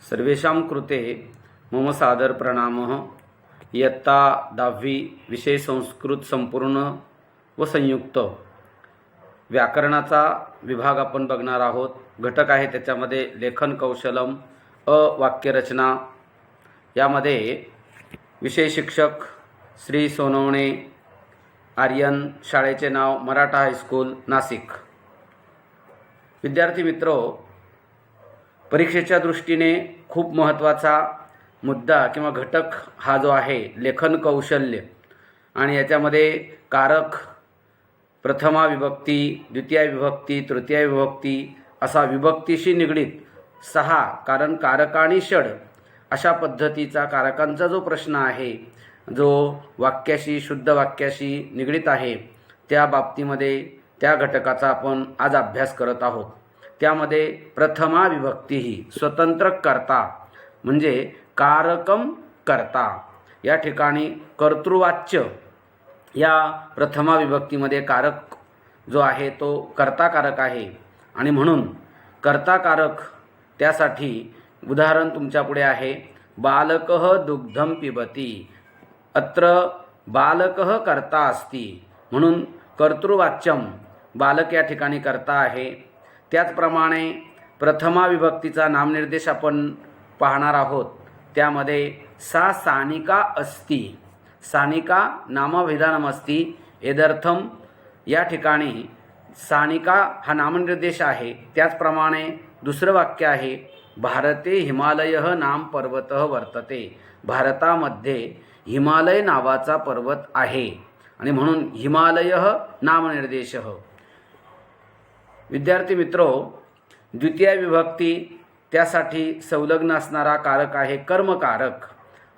सर्वेषां कृते मम सादर प्रणामः। इयत्ता 10वी विषय संस्कृत संपूर्ण व संयुक्त व्याकरणाचा विभाग आपण बघणार आहोत। घटक आहे त्याच्यामध्ये लेखन कौशलम, वाक्यरचना। यामध्ये विषय शिक्षक श्री सोनवणे, आर्यन, शाळेचे नाव मराठा हायस्कूल नाशिक। विद्यार्थी मित्रो, परीक्षेच्या दृष्टीने खूप महत्त्वाचा मुद्दा किंवा घटक हा जो आहे लेखन कौशल्य, आणि याच्यामध्ये कारक, प्रथमा विभक्ती, द्वितीय विभक्ती, तृतीय विभक्ती असा विभक्तीशी निगडीत 6, कारण कारक आणि षड अशा पद्धतीचा कारकांचा जो प्रश्न आहे, जो वाक्याशी, शुद्ध वाक्याशी निगडीत आहे, त्या बाबतीमध्ये त्या घटकाचा आपण आज अभ्यास करत आहोत। त्यामध्ये प्रथमा विभक्ती ही स्वतंत्र कर्ता म्हणजे कारकम कर्ता, या ठिकाणी कर्तृवाच्य या प्रथमा विभक्तीमध्ये कारक जो आहे तो कर्ता कारक आहे, आणि म्हणून कर्ता कारक त्यासाठी उदाहरण तुमच्या पुढे आहे। बालकः दुग्धम पिबती, अत्र बालकः कर्ता अस्ति, म्हणून कर्तृवाच्यम बालक या ठिकाणी कर्ता आहे। त्याचप्रमाणे प्रथमा विभक्तीचा नामनिर्देश आपण पाहणार आहोत। त्यामध्ये सा सानिका अस्ति, सानिका नामविधानम अस्ति एदर्थम, या ठिकाणी सानिका हा नामनिर्देश आहे। त्याचप्रमाणे दुसरं वाक्य आहे भारते हिमालयः नाम पर्वतः वर्तते, भारतामध्ये हिमालय नावाचा पर्वत आहे, आणि म्हणून हिमालयः नामनिर्देशः। विद्यार्थी मित्रो, द्वितीय विभक्ती त्यासाठी संलग्न असणारा कारक आहे कर्मकारक,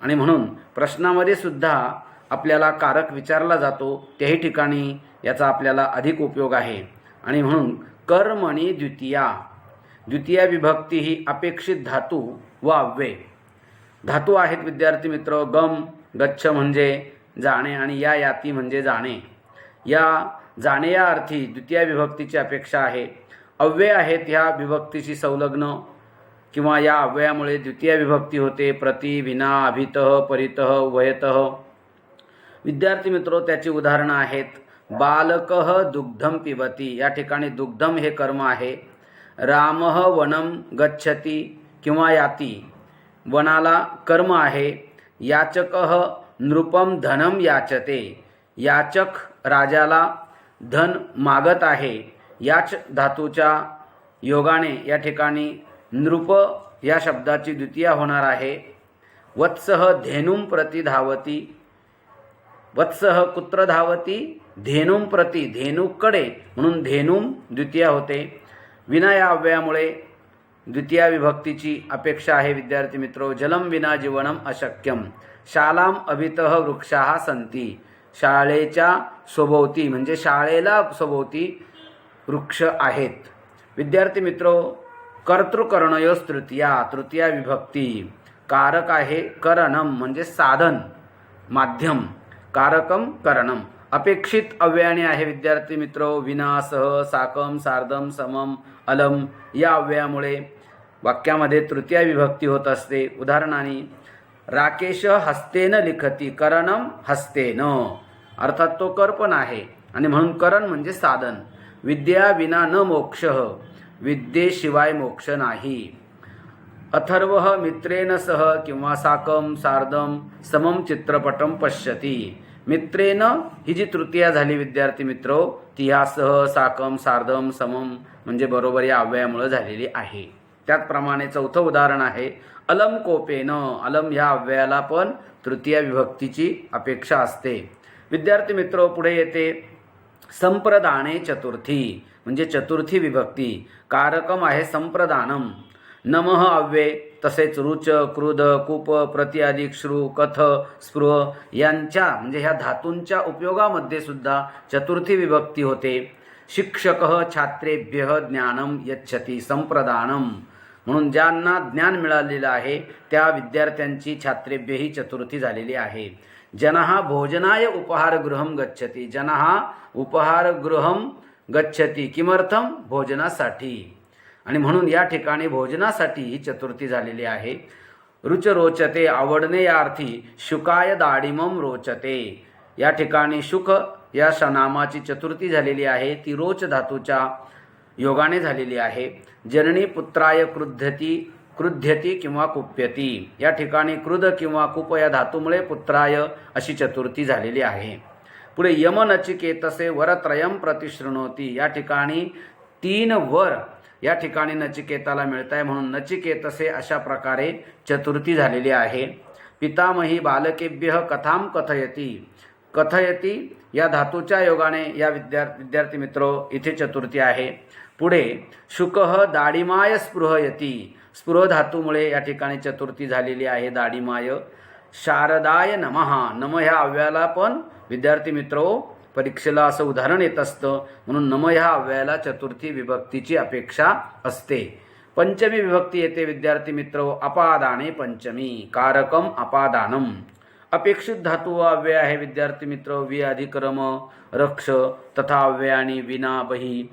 आणि म्हणून प्रश्नामध्ये सुद्धा आपल्याला कारक विचारला जातो, त्याही ठिकाणी याचा आपल्याला अधिक उपयोग आहे। आणि म्हणून कर्मणी द्वितीया, द्वितीय विभक्ती ही अपेक्षित धातू व अव्यय। धातू आहेत विद्यार्थी मित्र, गम, गच्छ म्हणजे जाणे, आणि या याती म्हणजे जाणे। या जाणे या अर्थी द्वितीय विभक्तीची अपेक्षा आहे। अव्यय आहेत ह्या विभक्तीशी संलग्न, किंवा या अव्ययामुळे द्वितीय विभक्ती होते। प्रति, विना, अभितः, परितः, उभयतः। विद्यार्थी मित्रो, त्याची उदाहरणं आहेत बालकः दुग्धम पिबती, या ठिकाणी दुग्धम हे कर्म आहे। रामः वनम गच्छति किंवा याती, वनाला कर्म आहे। याचकः नृपम धनम याचते, याचक राजाला धन मागत आहे। याच धातूच्या योगाने या ठिकाणी नृप या शब्दाची द्वितीया होणार आहे। वत्सः धेनुम प्रति धावती, वत्सः कुत्र धावती, धेनुम प्रति, धेनुकडे, म्हणून धेनुम द्वितीया होते। विना या अव्ययामुळे द्वितीय विभक्तीची अपेक्षा आहे। विद्यार्थी मित्रो, जलम विना जीवनम अशक्यम, शालाम अभितः वृक्षाः सन्ति, शाळेच्या सभोवती म्हणजे शाळेला सभोवती वृक्ष आहेत। विद्यार्थी मित्रो, कर्तृकर्णयोस् तृतीया, तृतीय विभक्ती कारक आहे करणम म्हणजे साधन, माध्यम, कारकम करणम। अपेक्षित अव्ययाने आहे विद्यार्थी मित्रो विना, सह, साकम, सार्धम, समम, अलम, या अव्ययामुळे वाक्यामध्ये तृतीय विभक्ती होत असते। उदाहरणाने राकेश हस्तेन लिखती, करणम हस्तेन, अर्थात तो कर्पण आहे, आणि म्हणून करण म्हणजे साधन। विद्या विना न मोक्षः, विद्येशिवाय मोक्ष नाही। अथर्वः मित्रेण सह किंवा साकम, सार्धम, समम चित्रपटम पश्यति, मित्रेण ही जी तृतीया झाली विद्यार्थी मित्रो, ती ह्या सह, साकम, सार्धम, समम म्हणजे बरोबर या अव्ययामुळे झालेली आहे। त्याचप्रमाणे चौथं उदाहरण आहे अलम कोपेन, अलम ह्या अव्ययाला पण तृतीय विभक्तीची अपेक्षा असते। विद्यार्थी मित्रो, पुढे येते संप्रदाने चतुर्थी म्हणजे चतुर्थी विभक्ती, कारकम आहे संप्रदानम। नमः अव्यय, तसेच रुच, क्रुध, कुप, प्रति अधिक, श्रु, कथ, स्पृह यांच्या म्हणजे ह्या धातूंच्या उपयोगामध्ये सुद्धा चतुर्थी विभक्ती होते। शिक्षकः छात्रेभ्यः ज्ञानम यच्छति, संप्रदानम, म्हणून ज्यांना ज्ञान मिळालेलं आहे त्या विद्यार्थ्यांची छात्रेभ्य ही चतुर्थी झालेली आहे। जनः भोजनाय उपहारगृहं गच्छति, जनः उपहारगृहं गच्छति, किमर्थम, भोजनासाठी। आणि म्हणून या ठिकाणी भोजनासाठी ही चतुर्थी झालेली आहे. रुच रोचते आवडणे या अर्थी शुकाय दाडिमम रोचते. या ठिकाणी शुक या नामाची चतुर्थी झालेली आहे. ती रोच धातूच्या योगाने झालेली आहे. जननी पुत्राय क्रुध्यती किंवा कुप्यती. या ठिकाणी क्रुध किंवा कुप या धातूमुळे पुत्राय अशी चतुर्थी झालेली आहे. पुढे यम नचिकेतसे वरत्रयम प्रतिशृणोती. या ठिकाणी 3 वर या ठिकाणी नचिकेताला मिळत आहे, म्हणून नचिकेतसे अशा प्रकारे चतुर्थी झालेली आहे. पितामही बालकेभ्य कथाम कथयती. कथयती या धातूच्या योगाने या विद्यार्थी मित्रो इथे चतुर्थी आहे. पुढे शुकः दाडिमाय स्पृहयती. स्पृह धातूमुळे या ठिकाणी चतुर्थी झालेली आहे दाडिमाय. शारदाय नमः. नम ह्या अव्ययाला पण विद्यार्थी मित्रो परीक्षेला असं उदाहरण येत असतं, म्हणून नम ह्या अव्ययाला चतुर्थी विभक्तीची अपेक्षा असते. पंचमी विभक्ती येते विद्यार्थी मित्रो अपादाने पंचमी. कारकम अपादानम. अपेक्षित धातू व अव्यय आहे विद्यार्थी मित्रो वि अधिक्रम रक्ष तथा अव्ययानी विना बही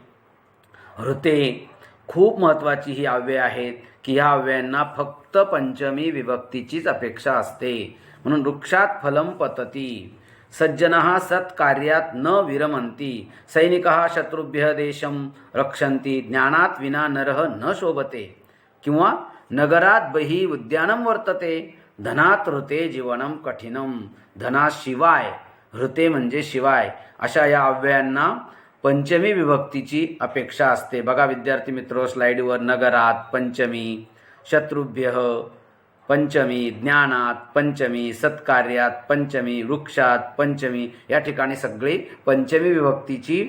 हृते. खूप महत्त्वाची ही अव्यय आहेत की ह्या अव्ययांना फक्त पंचमी विभक्तीचीच अपेक्षा असते. म्हणून वृक्षात फलम पतती. सज्जनः सत्कार्यात न विरमन्ति. सैनिकः शत्रुभ्यः देशं रक्षन्ति. ज्ञानात विना नरः न शोभते. किंवा नगरात बहिः उद्यानं वर्तते. धनात हृते जीवनं कठिनं. धनाशिवाय हृते म्हणजे शिवाय अशा या अव्ययांना पंचमी विभक्तीची अपेक्षा असते. बघा विद्यार्थी मित्रो स्लाइडवर नगरात पंचमी, शत्रुभ्यः पंचमी, ज्ञानात पंचमी, सत्कार्यात पंचमी, वृक्षात पंचमी या ठिकाणी सगळी पंचमी विभक्तीची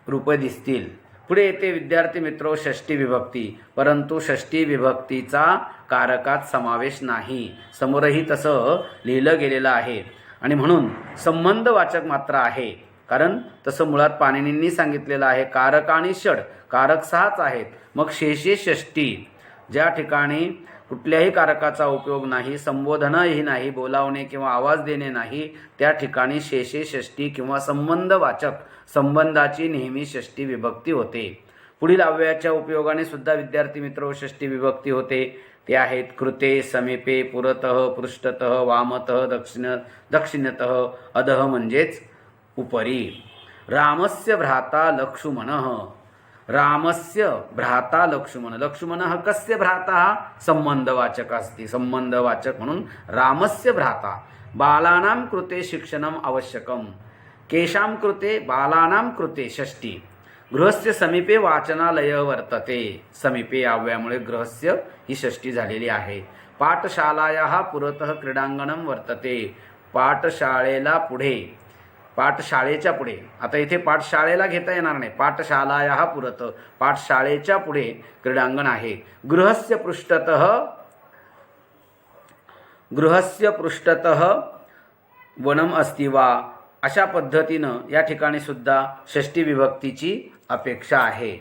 रूपे दिसतील. पुढे येते विद्यार्थी मित्रो षष्ठी विभक्ती. परंतु षष्ठी विभक्तीचा कारकात समावेश नाही. समोरही तसं लिहिलं गेलेलं आहे आणि म्हणून संबंधवाचक मात्र आहे. कारण तसं मुळात पाणिनींनी सांगितलेलं आहे कारक आणि षड. कारक 6च आहेत. मग शेषे षष्ठी ज्या ठिकाणी कुठल्याही कारकाचा उपयोग नाही, संबोधनही नाही, बोलावणे किंवा आवाज देणे नाही, त्या ठिकाणी शेषे षष्ठी किंवा संबंधवाचक संबंधाची नेहमी षष्ठी विभक्ती होते. पुढील अव्ययाच्या उपयोगाने सुद्धा विद्यार्थी मित्रो षष्ठी विभक्ती होते. ते आहेत कृते, समीपे, पुरतः, पृष्ठतः, वामतः, दक्षिणतः, अधः म्हणजेच उपरी. रामस्य भ्राता लक्ष्मणः. रामस्य भ्राता लक्ष्मण. लक्ष्मणः कस्य भ्राता संबंधवाचक अस्ति. संबंधवाचक म्हणून रामस्य भ्राता. बालानां कृते शिक्षणम आवश्यकम. केषां कृते बालानां कृते षष्ठी. गृहस्य समीपे वाचनालय वर्तते. समीपे अव्ययामुळे गृहस्य ही षष्ठी झालेली आहे. पाठशालायाः पुरतः क्रीडांगणं वर्तते. पाठशाळेला पुढे, पाठशाळेच्या पुढे. आता इथे पाठशाळेला घेता येणार नाही. पाठशालायाः पुरतः पाठशाळेच्या पुढे क्रीडांगण आहे. गृहस्य पृष्ठतः वनम अस्ति वा. अशा पद्धतीनं या ठिकाणी सुद्धा षष्ठी विभक्तीची अपेक्षा आहे.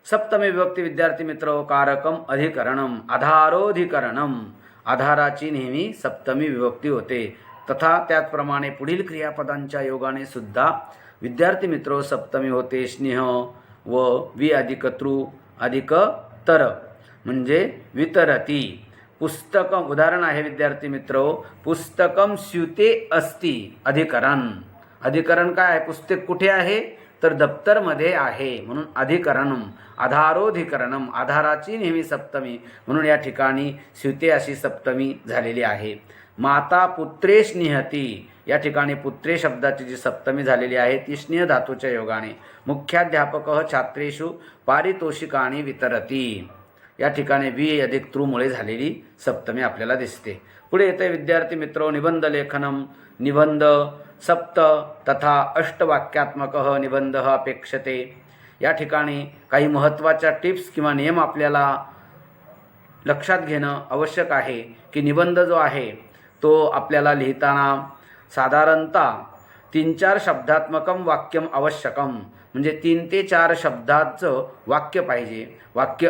सप्तमी विभक्ती विद्यार्थी मित्र कारकम अधिकरणम. आधारोधिकरणम. आधाराची नेहमी सप्तमी विभक्ती होते. तथा त्याचप्रमाणे पुढील क्रियापदांच्या योगाने सुद्धा विद्यार्थी मित्रो सप्तमी होते. स्नेह व वि अधिक तृ अधिक तर म्हणजे वितरती. पुस्तकम उदाहरण आहे विद्यार्थी मित्रो पुस्तकम स्युते अस्ति अधिकरण. अधिकरण काय आहे? पुस्तक कुठे आहे तर दप्तरमध्ये आहे, म्हणून अधिकरणम. आधारोधिकरणम आधाराची नेहमी सप्तमी, म्हणून या ठिकाणी स्युते अशी सप्तमी झालेली आहे. माता पुत्रे स्नेहती. या ठिकाणी पुत्रे शब्दाची जी सप्तमी झालेली आहे ती स्नेह धातूच्या योगाने. मुख्याध्यापकः छात्रेषु पारितोषिकानि वितरती. या ठिकाणी वि अधिक तृमुळे झालेली सप्तमी आपल्याला दिसते. पुढे येते विद्यार्थी मित्रो निबंध लेखनम. निबंध सप्त तथा अष्टवाक्यात्मकः निबंधः अपेक्षते. या ठिकाणी काही महत्त्वाच्या टिप्स किंवा नियम आपल्याला लक्षात घेणं आवश्यक आहे की निबंध जो आहे तो आपल्याला लिहिताना साधारणतः 3-4 शब्दात्मकम वाक्यम आवश्यकम. म्हणजे 3 ते 4 शब्दाचं वाक्य पाहिजे. वाक्य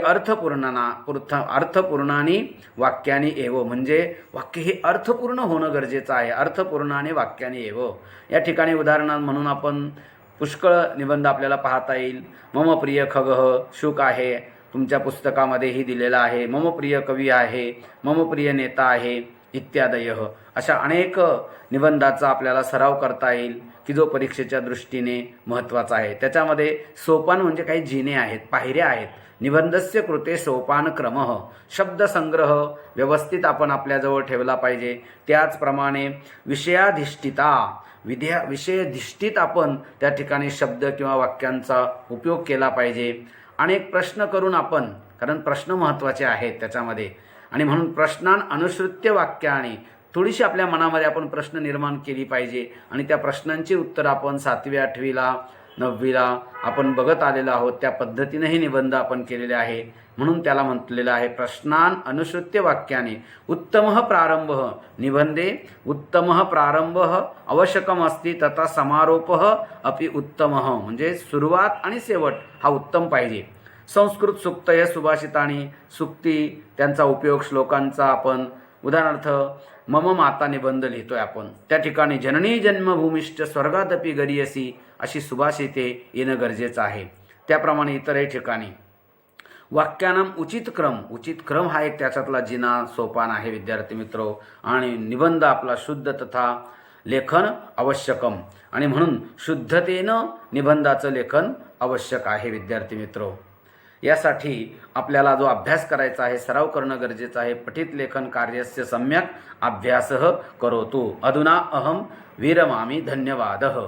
अर्थपूर्णानी वाक्यानी एव. म्हणजे वाक्य हे अर्थपूर्ण होणं गरजेचं आहे. अर्थपूर्णाने वाक्यानी एव. या ठिकाणी उदाहरणार्थ म्हणून आपण पुष्कळ निबंध आपल्याला पाहता येईल. मम प्रिय खगः शुक आहे. तुमच्या पुस्तकामध्येही दिलेला आहे. मम प्रिय कवी आहे, मम प्रिय नेता आहे इत्यादय. अशा अनेक निबंधाचा आपल्याला सराव करता येईल की जो परीक्षेच्या दृष्टीने महत्त्वाचा आहे. त्याच्यामध्ये सोपान म्हणजे काही जिने आहेत, पायऱ्या आहेत. निबंधस्य कृते सोपानक्रमः, शब्दसंग्रह व्यवस्थित आपण आपल्याजवळ ठेवला पाहिजे. त्याचप्रमाणे विषयाधिष्ठित आपण त्या ठिकाणी शब्द किंवा वाक्यांचा उपयोग केला पाहिजे. अनेक प्रश्न करून आपण, कारण प्रश्न महत्त्वाचे आहेत त्याच्यामध्ये, आणि म्हणून प्रश्नान अनुसृत्य वाक्याने थोडीशी आपल्या मनामध्ये आपण प्रश्न निर्माण केली पाहिजे. आणि त्या प्रश्नांची उत्तरं आपण 7वी 8वीला 9वीला आपण बघत आलेलो आहोत. त्या पद्धतीनेही निबंध आपण केलेले आहे. म्हणून त्याला म्हटलेलं आहे प्रश्नान अनुसृत्य वाक्याने उत्तमः प्रारंभः निबंधे उत्तमः प्रारंभः आवश्यकम अस्ति तथा समारोपः अपि उत्तमः, म्हणजे सुरुवात आणि शेवट हा उत्तम पाहिजे. संस्कृत सुक्तय सुभाषितानी, सुक्ती त्यांचा उपयोग श्लोकांचा आपण, उदाहरणार्थ मम माता निबंध लिहितोय आपण, त्या ठिकाणी जननी जन्मभूमिश्च स्वर्गादपि गरीयसी अशी सुभाषिते येणं गरजेचं आहे. त्याप्रमाणे इतरही ठिकाणी वाक्यानाम उचित क्रम हा एक त्याच्यातला जिना सोपान आहे विद्यार्थी मित्रो. आणि निबंध आपला शुद्ध तथा लेखन आवश्यकम, आणि म्हणून शुद्धतेनं निबंधाचं लेखन आवश्यक आहे विद्यार्थी मित्रो. यासाठी आपल्याला जो अभ्यास करायचा आहे, सराव करणं गरजेचं आहे. पठित लेखन कार्यस्य सम्यक अभ्यासः करोतु. अधुना अहम विरमामि. धन्यवादः.